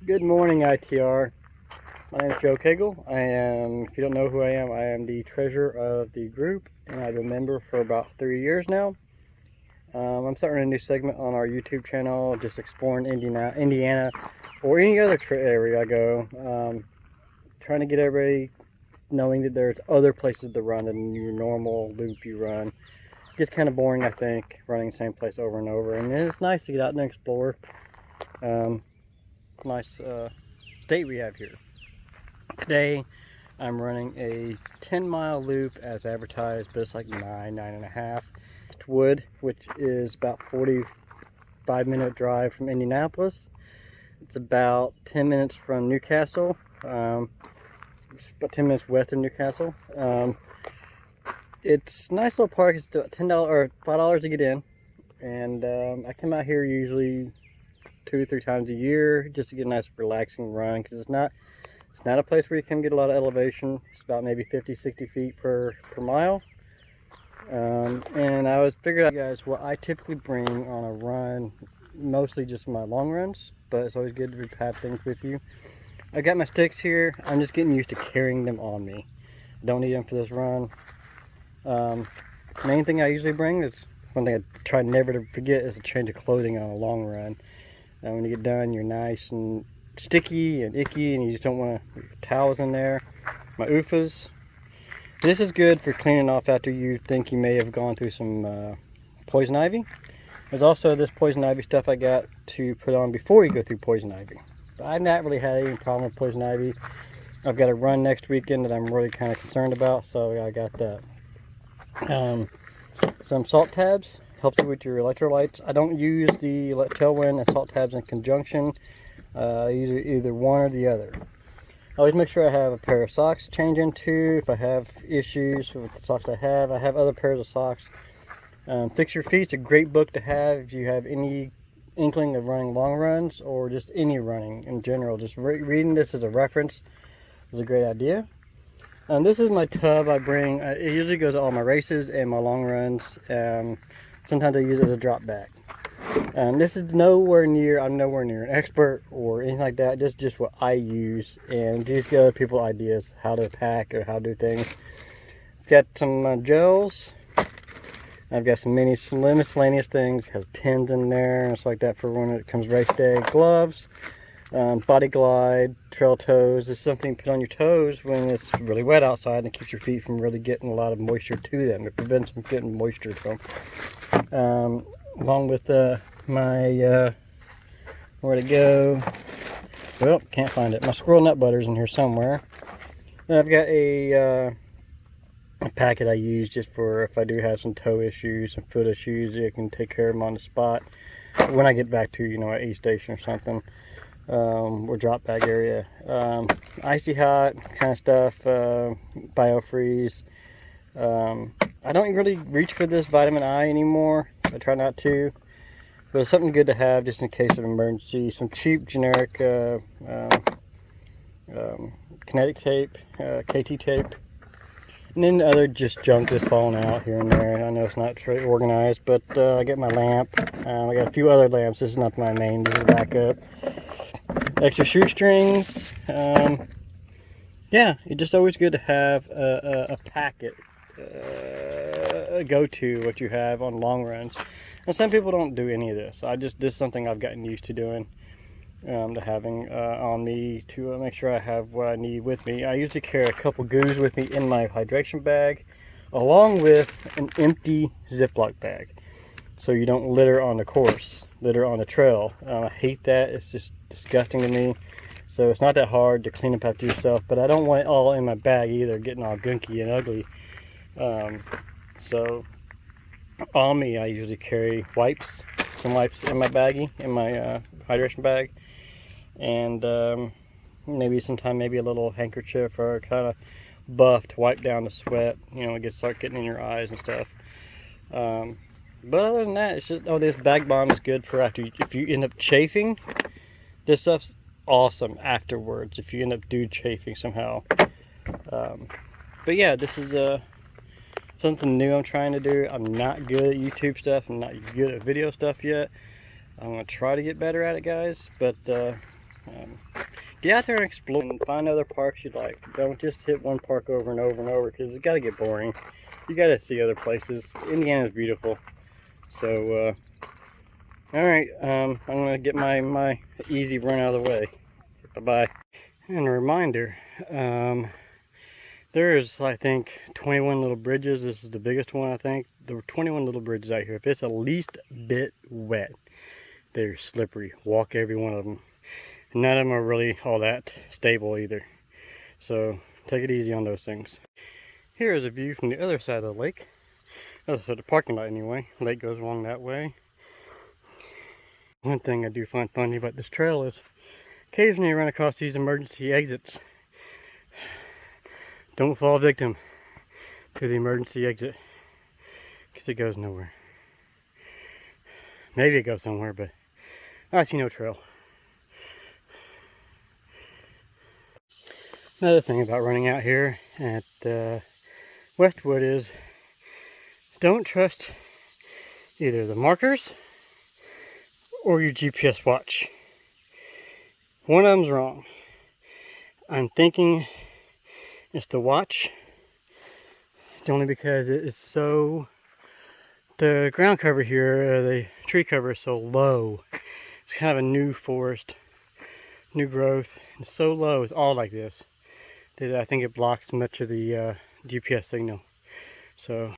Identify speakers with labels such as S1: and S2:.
S1: Good morning, ITR. My name is Joe Cagle. If you don't know who I am the treasurer of the group, and I've been a member for about 3 years now. I'm starting a new segment on our YouTube channel, just exploring Indiana or any other area I go. Trying to get everybody knowing that there's other places to run than your normal loop you run. It gets kind of boring, I think, running the same place over and over, and it's nice to get out and explore. Nice state we have here. Today I'm running a 10-mile loop as advertised, but it's like 9.5. Westwood, which is about 45-minute drive from Indianapolis. It's about 10 minutes from Newcastle, about 10 minutes west of Newcastle. It's a nice little park. It's $10 or $5 to get in, and I come out here usually 2 or 3 times a year just to get a nice relaxing run, because it's not a place where you can get a lot of elevation. It's about maybe 50-60 feet per mile. And I was figuring out, guys, what I typically bring on a run, mostly just my long runs, but it's always good to have things with you. I got my sticks here. I'm just getting used to carrying them on me. I don't need them for this run. Main thing I usually bring is, one thing I try never to forget, is a change of clothing on a long run. When you get done, you're nice and sticky and icky, and you just don't want towels in there. My OOFAs. This is good for cleaning off after you think you may have gone through some poison ivy. There's also this poison ivy stuff I got to put on before you go through poison ivy. But I've not really had any problem with poison ivy. I've got a run next weekend that I'm really kind of concerned about, so I got that. Some salt tabs. Helps you with your electrolytes. I don't use the tailwind and salt tabs in conjunction. I use either one or the other. I always make sure I have a pair of socks to change into. If I have issues with the socks I have other pairs of socks. Fix Your Feet's a great book to have if you have any inkling of running long runs or just any running in general. Just reading this as a reference is a great idea. This is my tub I bring. It usually goes to all my races and my long runs. Sometimes I use it as a drop bag. This is I'm nowhere near an expert or anything like that. Just what I use, and just give other people ideas how to pack or how to do things. I've got some gels. I've got some miscellaneous things. It has pins in there and stuff like that for when it comes race day. Gloves, body glide, trail toes. This is something you put on your toes when it's really wet outside, and it keeps your feet from really getting a lot of moisture to them. It prevents them from getting moisture to them. Along with my where'd it go? Well, can't find it. My squirrel nut butter's in here somewhere. Then I've got a packet I use just for if I do have some toe issues, some foot issues. I can take care of them on the spot when I get back to an aid station or something, or drop bag area. Icy hot kind of stuff. Biofreeze. I don't really reach for this vitamin I anymore. I try not to, but it's something good to have just in case of emergency. Some cheap generic kinetic tape, KT tape, and then other just junk that's falling out here and there. I know it's not very organized, but I get my lamp. I got a few other lamps. This is not my main. This is backup. Extra shoestrings. Yeah, it's just always good to have a packet. Go to what you have on long runs, and some people don't do any of this. This is something I've gotten used to doing, to having on me to make sure I have what I need with me. I usually carry a couple goos with me in my hydration bag, along with an empty Ziploc bag, so you don't litter on the course, litter on the trail. I hate that. It's just disgusting to me. So it's not that hard to clean up after yourself, but I don't want it all in my bag either, getting all gunky and ugly. So on me, I usually carry some wipes in my baggie, in my hydration bag, and maybe a little handkerchief or kind of buff to wipe down the sweat. Start getting in your eyes and stuff. But other than that, it's just this bag bomb is good for if you end up chafing. This stuff's awesome afterwards if you end up chafing somehow. But yeah, this is something new I'm trying to do. I'm not good at YouTube stuff. I'm not good at video stuff yet. I'm going to try to get better at it, guys. But Get out there and explore and find other parks you like. Don't just hit one park over and over and over, because it's got to get boring. You got to see other places. Indiana's beautiful. So, all right, I'm going to get my easy run out of the way. Bye-bye. And a reminder, there's, I think, 21 little bridges. This is the biggest one, I think. There were 21 little bridges out here. If it's the least bit wet, they're slippery. Walk every one of them. None of them are really all that stable either. So take it easy on those things. Here is a view from the other side of the lake. Other side of the parking lot anyway. Lake goes along that way. One thing I do find funny about this trail is occasionally you run across these emergency exits. Don't fall victim to the emergency exit, because it goes nowhere. Maybe it goes somewhere, but I see no trail. Another thing about running out here at Westwood is don't trust either the markers or your GPS watch. One of them's wrong. I'm thinking it's the watch, only because it is so, the ground cover here, the tree cover is so low. It's kind of a new forest, new growth. It's so low, it's all like this, that I think it blocks much of the GPS signal. So